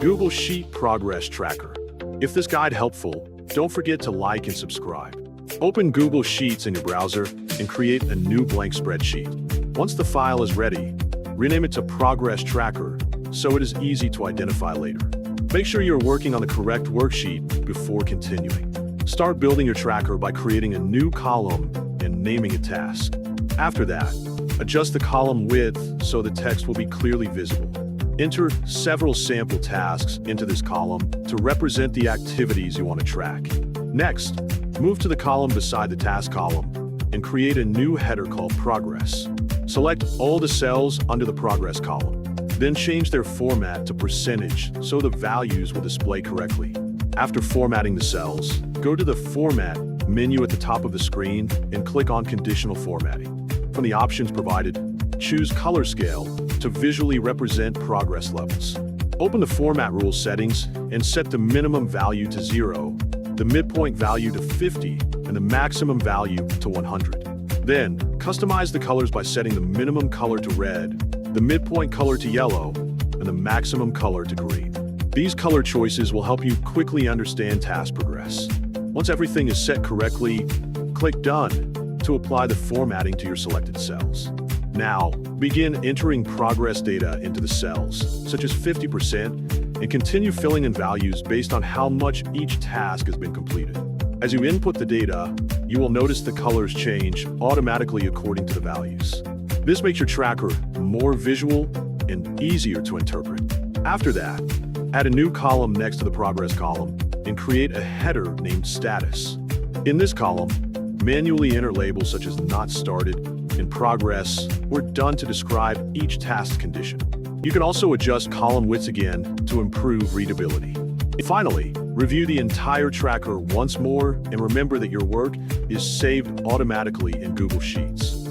Google Sheet Progress Tracker. If this guide helpful, don't forget to like and subscribe. Open Google Sheets in your browser and create a new blank spreadsheet. Once the file is ready, rename it to Progress Tracker so it is easy to identify later. Make sure you're working on the correct worksheet before continuing. Start building your tracker by creating a new column and naming a task. After that, adjust the column width so the text will be clearly visible. Enter several sample tasks into this column to represent the activities you want to track. Next, move to the column beside the task column and create a new header called Progress. Select all the cells under the Progress column. Then change their format to percentage so the values will display correctly. After formatting the cells, go to the Format menu at the top of the screen and click on Conditional Formatting. From the options provided, choose Color Scale to visually represent progress levels. Open the Format Rules settings and set the minimum value to 0, the midpoint value to 50, and the maximum value to 100. Then, customize the colors by setting the minimum color to red, the midpoint color to yellow, and the maximum color to green. These color choices will help you quickly understand task progress. Once everything is set correctly, click Done to apply the formatting to your selected cells. Now, begin entering progress data into the cells, such as 50%, and continue filling in values based on how much each task has been completed. As you input the data, you will notice the colors change automatically according to the values. This makes your tracker more visual and easier to interpret. After that, add a new column next to the progress column and create a header named Status. In this column, manually enter labels such as Not Started, In Progress, or Done to describe each task condition. You can also adjust column widths again to improve readability. Finally, review the entire tracker once more and remember that your work is saved automatically in Google Sheets.